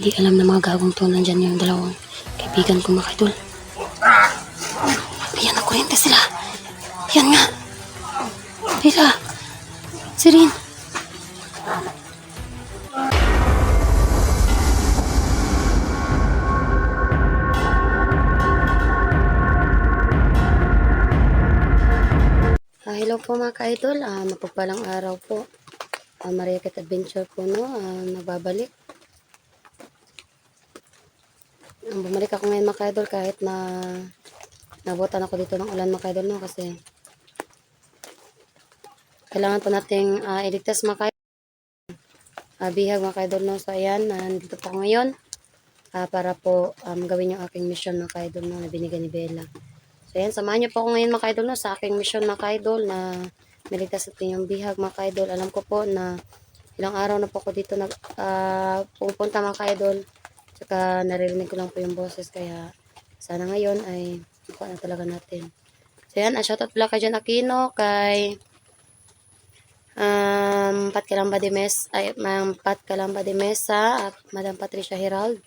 Hindi alam na mga gagong to. Nandyan yung dalawang kaibigan ko mga idol. Ayan, nakuryente sila. Yan nga. Bila. Si Rin. Hello po mga ka-idol. Mapagpalang araw po. Maria Cat Adventure po, no? Nagbabalik. Bumalik ako ngayon mga ka-idol kahit na nabutan ako dito ng ulan mga ka-idol, no? Kasi kailangan po nating iligtas mga ka-idol. Bihag mga ka-idol, no? So ayan, nandito po ako ngayon para po gawin yung aking mission mga ka-idol, no? Na binigay ni Bella. So ayan, samahan niyo po ako ngayon mga ka-idol, no? Sa aking mission mga ka-idol na miligtas natin yung bihag mga ka-idol. Alam ko po na ilang araw na po ako dito pupunta mga ka-idol. Tsaka naririnig ko lang po yung boses. Kaya sana ngayon ay makuha na talaga natin. So yan, shoutout pala kay John Aquino, kay Pat Calamba de Mesa, Pat Calamba de Mesa, at Madam Patricia Herald,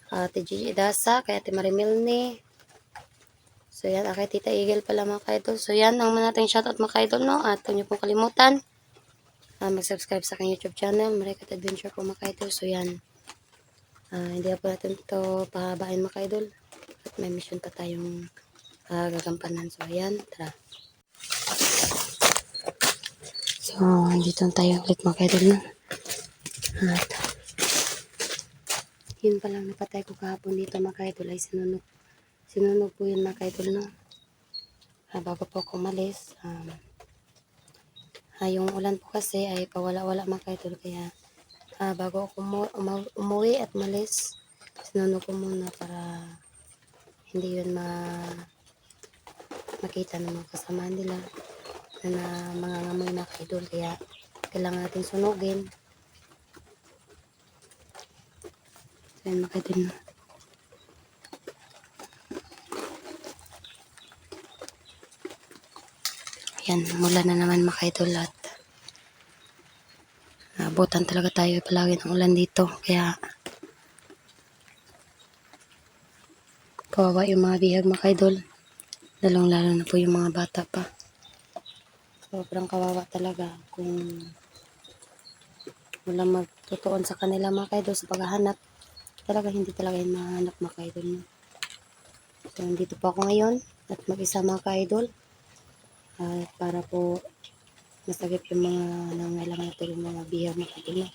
Ate Gigi Idasa, kay Ate Marimilne. So yan, kay Tita Eagle pala mga ka-idol. So yan, ang nating shoutout mga ka-idol, no? At huwag niyo pong kalimutan mag-subscribe sa aking YouTube channel, Maria Cat Adventure po mga ka-idol. So yan, hindi po natin ito pahabain mga ka-idol. At may mission pa tayong gagampanan. So ayan, tara. So, dito tayo ulit mga ka-idol na. At yun palang napatay ko kahapon dito mga ka-idol ay sinunog. Sinunog po yun mga ka-idol, no? Bago po ako umalis, yung ulan po kasi ay pawala-wala mga ka-idol. Kaya bago ako umuwi at malis, sinunog ko muna para hindi yun makita ng mga kasama nila na mga ngamoy mga ka-idol. Kaya kailangan natin sunugin. So yun mga ka-idol, no? Yan, mula na naman mga ka-idol at abutan talaga tayo palagi ng ulan dito. Kaya kawawa yung mga bihag mga ka-idol. Lalong-lalo na po yung mga bata pa. Sobrang kawawa talaga kung walang magtutuon sa kanila mga ka-idol sa paghahanap. Talaga hindi talaga yung mahanap mga ka-idol. So, dito po ako ngayon at mag-isa mga ka-idol. Para po masagip yung mga nangailangan natin yung mga bihag mga ka-idol.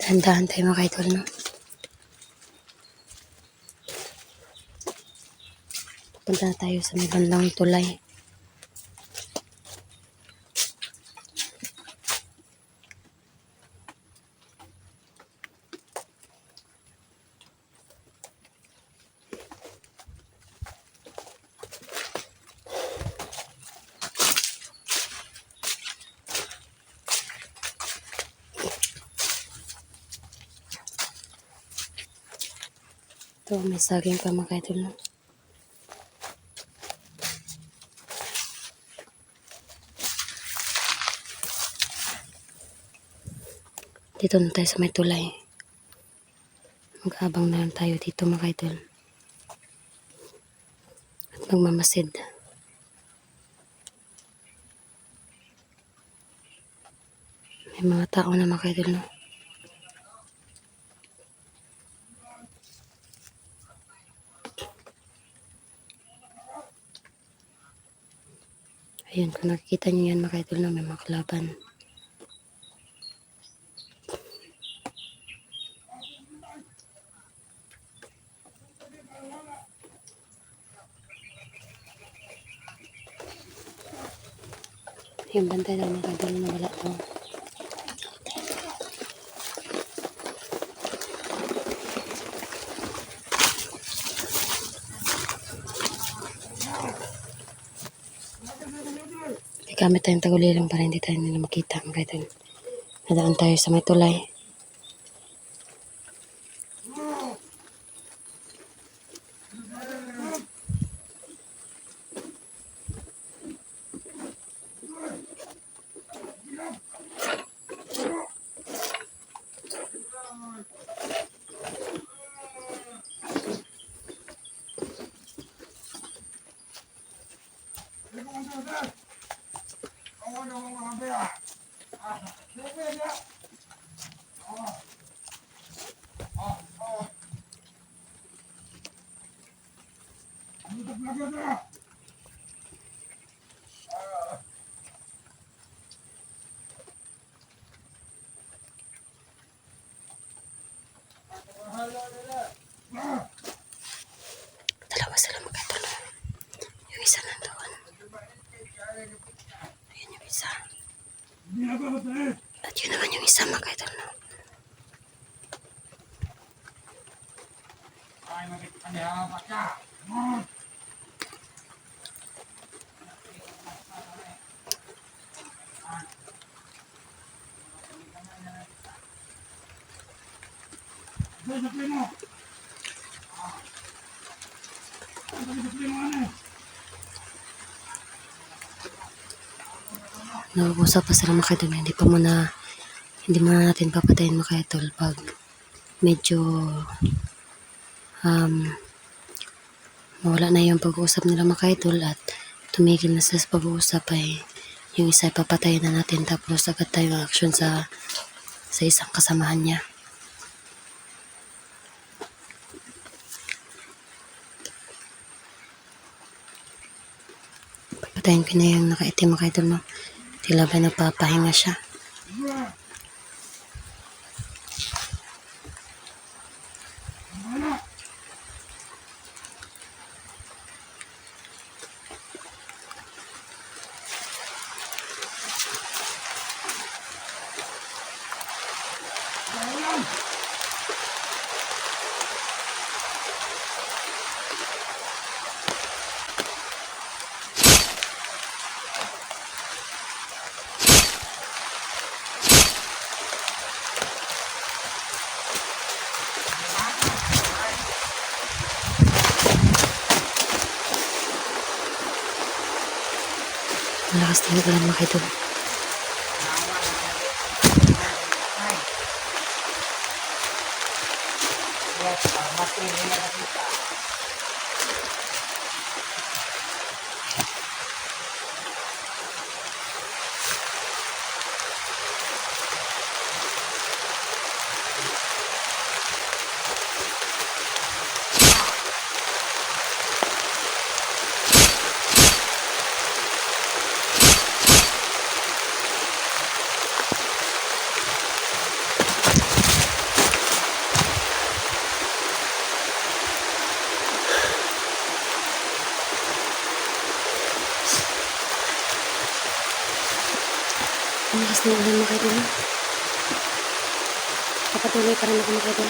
Dahan-dahan tayo mga ka-idol, no? Punta na tayo sa may bandang tulay. Ito, may saging pa mga ka-idol, no? Dito na tayo sa may tulay. Mag-abang na lang tayo dito mga ka-idol. At magmamasid. May mga tao na mga ka-idol, no? Ayun, kung nakikita niyo yan mga ka-idol, no? May mga kalaban. Yung bantay daw mga ka-idol na wala daw. Gamit tayong tagulilang para hindi tayo nila makita mga ka-idol. Nadaan tayo sa may tulay. Dalawa sila mga idol. Yung isa nandoon. Ayan yung isa. At yun naman yung isa mga idol. Nag-uusap pa sila mga idol. Hindi muna natin papatayin mga idol pag medyo mawala na yung pag-uusap nila mga idol at tumigil na sila sa pag-uusap ay yung isa ay papatayin na natin tapos agad tayong action sa isang kasamahan niya. Patayin ko na yung nakaitim mga idol no. Tila ba nagpapahinga siya. Malakas talaga lang mga idol. Ang lakas ng ulan mga idol. Papatuloy pa rin ako mga idol.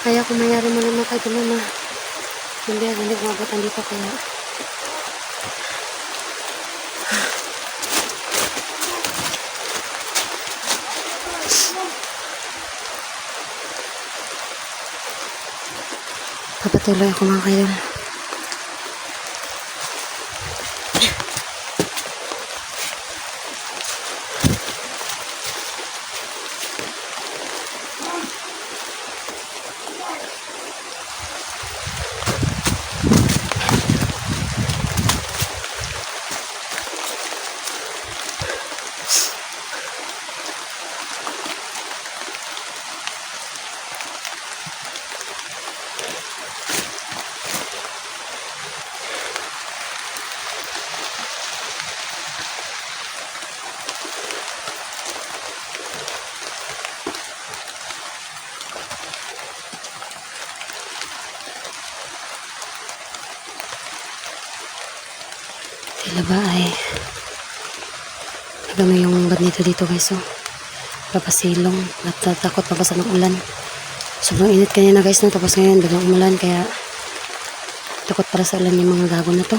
Kaya kung mayroon mo naman mga idol na hindi ko mabutan dito kaya papatuloy ako mga idol. Tila ba ay nagano yung ganito dito guys oh. Papasilong at takot pabasa ng ulan. Sobrang init kanina guys no, tapos ngayon biglang umulan kaya takot para sa ulan yung mga gago na to.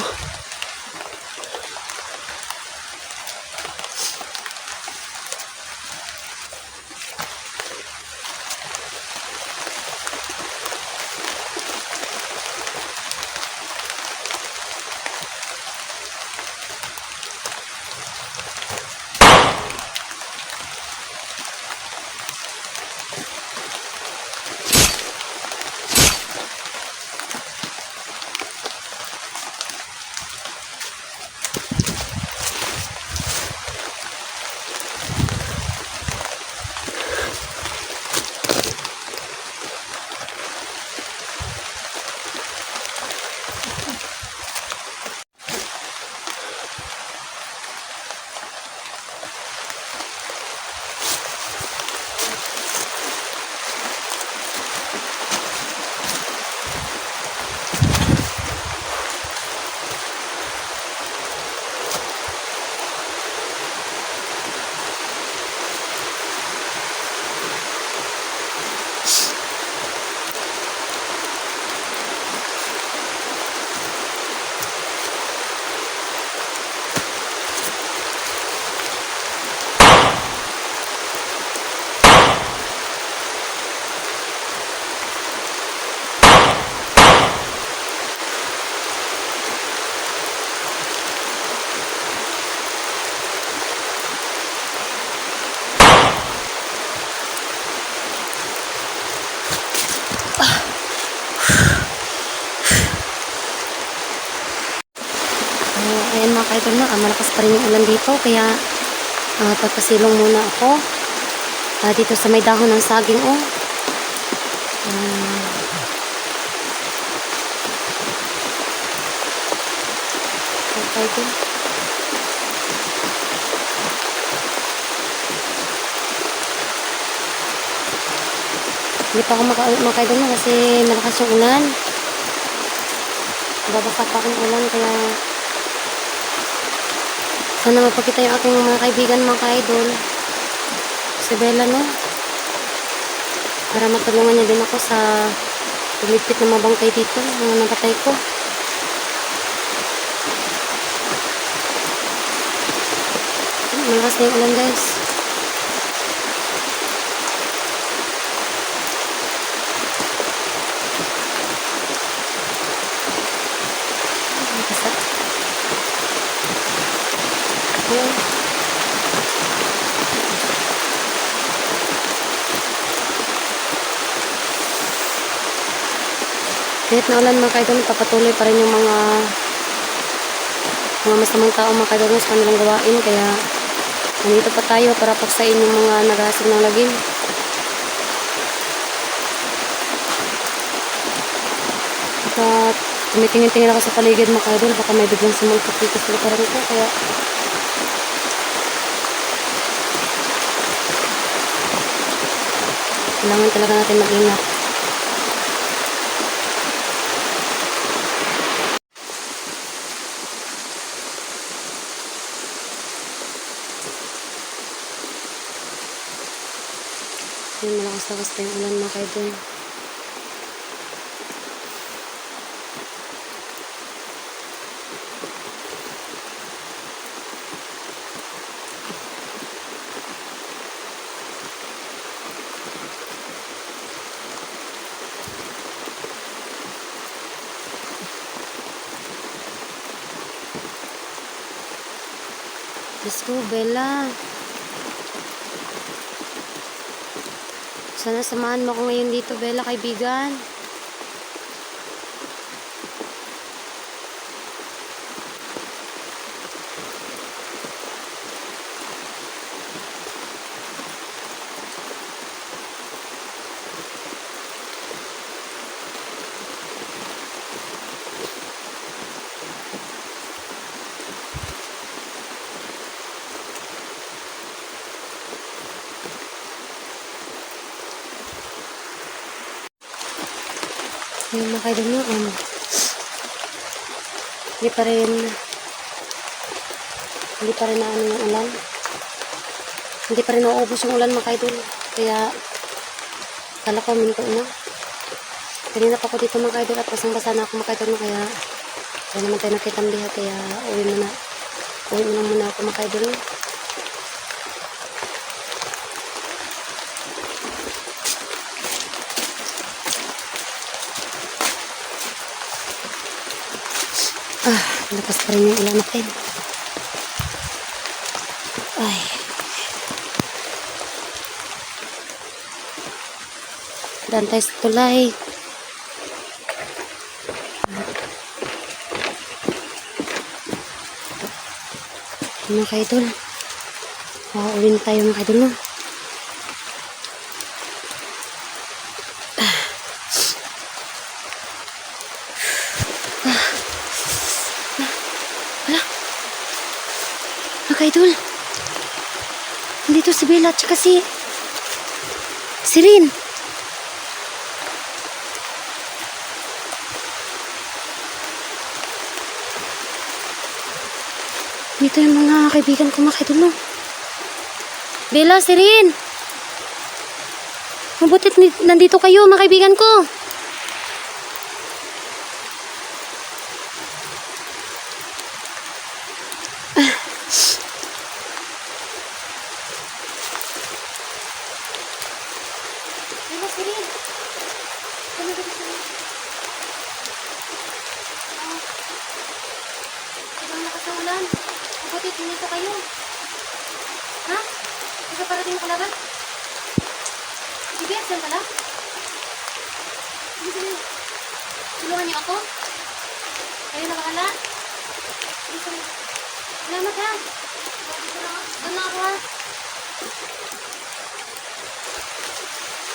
Ayan mga kaidol na, malakas pa rin yung ulan dito, kaya pagpasilong muna ako. Dito sa may dahon ng saging, oh. Kaidol. Hindi pa ako makaidol na kasi malakas yung ulan. Babasa pa akong ulan, kaya sana mapakita yung aking mga kaibigan, mga ka-idol. Si Bella, no? Para matulungan niya din ako sa lumipit na mabangkay dito, mga napatay ko. Malakas na yung ulan, guys. Kahit na ulan mga kaidol, papatuloy pa rin yung mga masamang tao mga kaidol sa kanilang gawain. Kaya nandito pa tayo para paksain yung mga naghahasog ng lagim. At tumitingin-tingin ako sa paligid mga kaidol, baka may biglang sumulpot dito sa likuran ko. Kaya kailangan talaga natin mag-ingat. Ayun, malakas-lakas pa yung ulan mga kaidol. Let's go, Bella. Sana samahan mo ako ngayon dito, Bella, kaibigan. Ayun mga kaidol mo, hindi pa rin na ano yung ulan. Hindi pa rin nauubos yung ulan mga kaidol. Kaya kala ko minto na. Kanina pa ako dito mga kaidol at basang-basa na ako mga kaidol mo. Kaya wala naman tayo nakitambiha. Kaya uwi muna ako mga kaidol. Lakas pa rin yung ulan natin. Ay. Daan tayo sa tulay. Mga kaidol. Uwi na tayo mga kaidol, no? Kaidol, nandito si Bella at saka si Rin. Dito yung mga kaibigan ko mga kaidol, no? Bella, si Rin. Mabutit nandito kayo mga kaibigan ko. Mabuti, dito kayo. Ha? Ikaw parating ka laban? Sige, saan ka lang? Sige. Tulungan niyo ako? Kayo na bahala? Salamat ha. Doon na ako ha.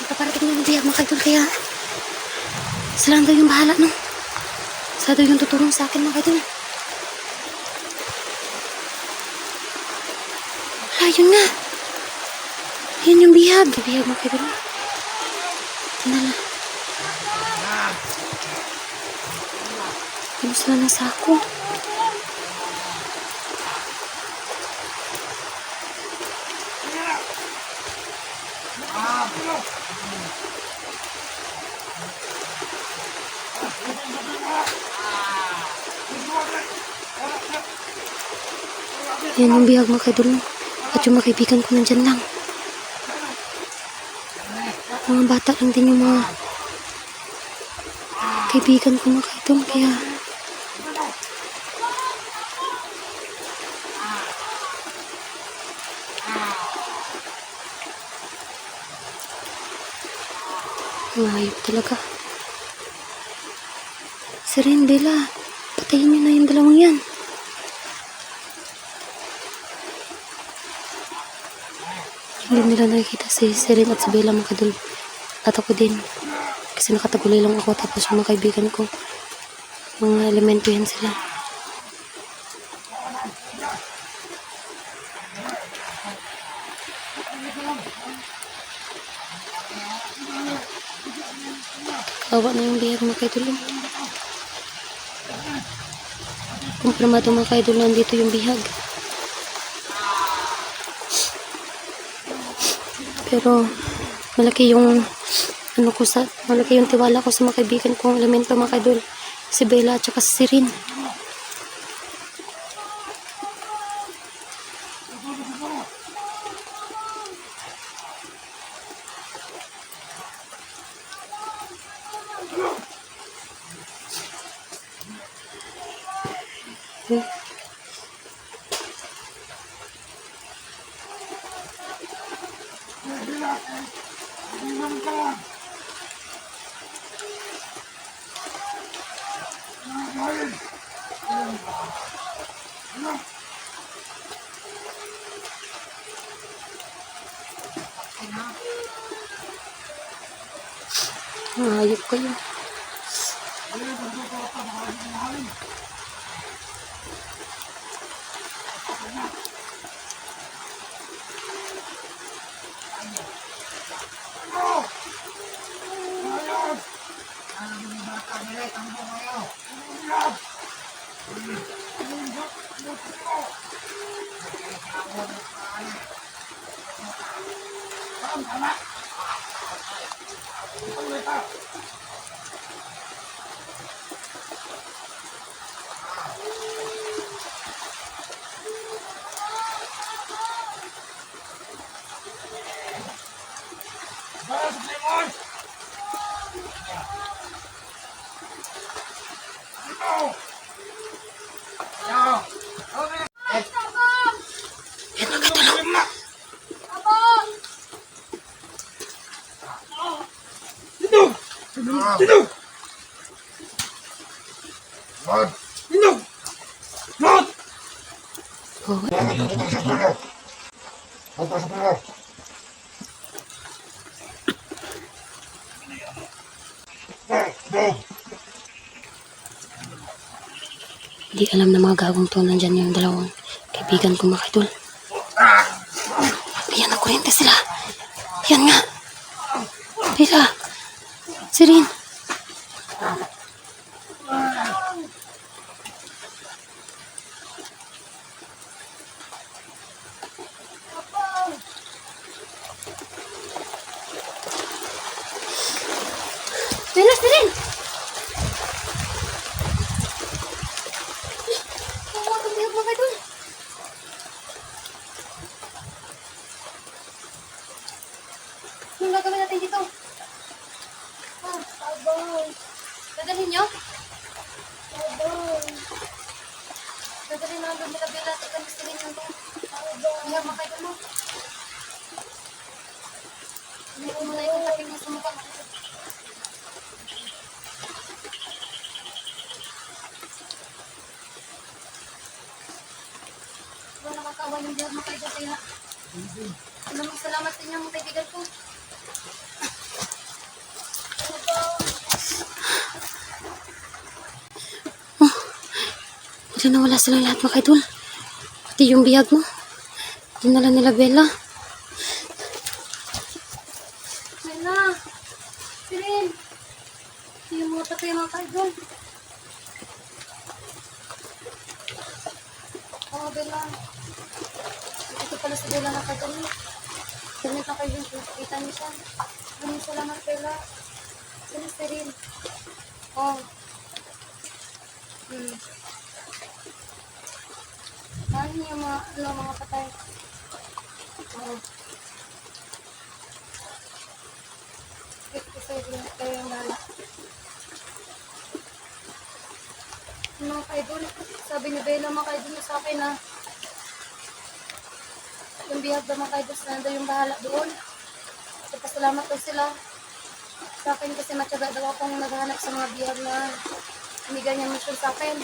Magkaparating yung bihag mga kaidol kaya sila daw yung bahala no. Sila daw yung tutulong sa akin mga kaidol. Wala, yun nga. Yun yung bihag. Bihag mga kaidol. Tinala. Yun sila ng sako. Yan yung bihag mga kaidol. At yung mga kaibigan ko nandyan lang. Mga bata lang din yung mga kaibigan ko mga kaidol. Kaya ngayop talaga. Sirin, Bella, patayin niyo na yung dalawang yan. Hindi nila nakikita si Sirin at si Bella mga kaidol. At ako din. Kasi nakatagulay lang ako tapos yung mga kaibigan ko. Mga elemento yan sila. Kawa na yung bihag mga kaidol. Kumpirmado mga kaidol nandito yung bihag. Pero malaki yung malaki yung tiwala ko sa mga kaibigan kong elemento mga kaidol. Si Bella at saka si Sirin. Ayok kayo. Hindi alam na mga gagong to nandyan yung dalawang kaibigan ko mga kaidol. Ayan ang kuryente sila. Yan nga. Bella. Sirin. Bella, Sirin. Anong gagawin natin dito? Dadalhin nyo? Dadalhin na doon nila Bella at ikanistirin nyo ito. Hindi ako makaidol mo. Hindi ko muna itong taping mo sa mukha. magawa yung bihag mga kaidol. Kaya maraming salamat sa inyo mga kaibigan ko. Buti na wala silang lahat mga kaidol. Pati yung bihag mo. Dinala nila Bella. Bella! Sirin! Yung mga tatay mga kaidol. Oo, Bella. Ito pala si Bella mga kaidol. Ganit na kayo yung pinakita niyo siya. Maraming salamat Bella. Sino Sirin? Oo. Mahal niyo mga patay. Oo. Kasi kayo yung bahala. Mga kaidol, sabi ni Bella mga kaidol na sa akin na yung bihag na mga kaidol na daw yung bahala doon. So, pasalamat daw sila sa akin kasi matyaga daw akong naghahanap sa mga bihag na binigay niya mission sa akin.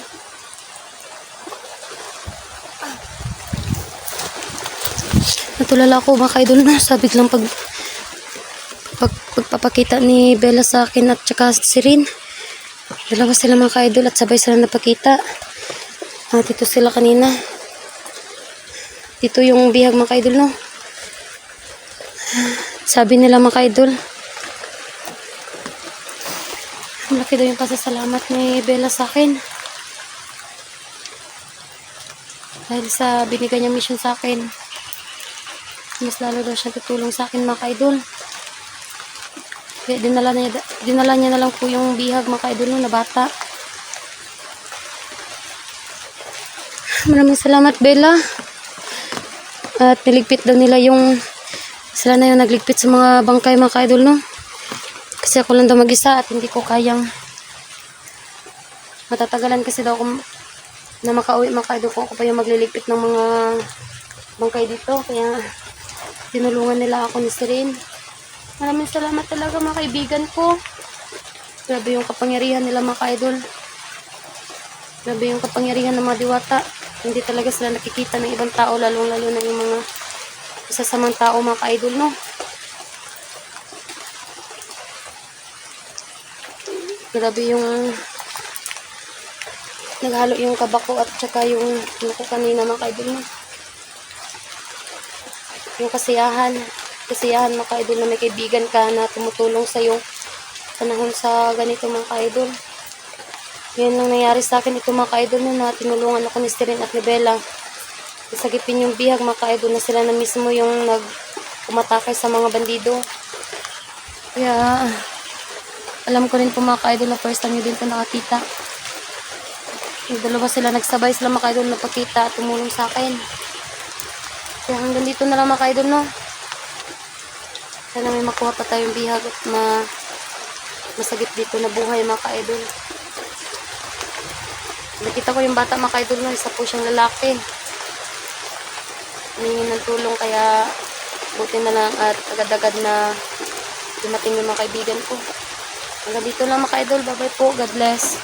Natulala ko mga kaidol na sa biglang pagpapakita ni Bella sa akin at saka si Rin. Dalawa sila mga kaidol at sabay sila napakita. Dito sila kanina. Dito yung bihag mga kaidol no. Sabi nila mga kaidol, malaki daw yung pasasalamat ni Bella sa akin. Dahil sa binigay niya mission sa akin. Mas lalo daw siya tutulong sa akin mga kaidol. Kaya dinala niya na lang po yung bihag mga kaidol no, na bata. Maraming salamat Bella. At niligpit daw nila sila na yung nagligpit sa mga bangkay mga kaidol no. Kasi ako lang daw mag-isa at hindi ko kayang matatagalan kasi daw ako na makauwi mga kaidol kung ako pa yung magliligpit ng mga bangkay dito. Kaya tinulungan nila ako ni Sirin. Maraming salamat talaga mga kaibigan ko. Grabe yung kapangyarihan nila mga kaidol. Grabe yung kapangyarihan ng mga diwata. Hindi talaga sila nakikita ng ibang tao, lalong-lalo na yung mga isasamang tao mga kaidol no. Grabe yung naghalo yung kabako at saka yung ko kanina mga kaidol no. Yung kasiyahan mga kaidol na may kaibigan ka na tumutulong sa iyo panahon sa ganito mga kaidol. Yan lang nangyari sa akin ito mga kaidol na tinulungan ako ni Sirin at ni Bella. Isagipin yung bihag mga kaidol na sila na mismo yung umatakay sa mga bandido. Kaya alam ko rin po mga kaidol na first time nyo din po nakakita. Yung dalawa sila nagsabay sila mga kaidol na pakita at tumulong sa akin. Kaya hanggang dito na lang mga kaidol no. Sana may makuha pa tayong bihag at masagip dito na buhay mga kaidol. Nakita ko yung bata mga kaidol no, isa po siyang lalaki. Humingi ng tulong kaya buti na lang at agad-agad na dumating yung mga kaibigan ko. Hanggang dito lang mga kaidol. Bye bye po. God bless.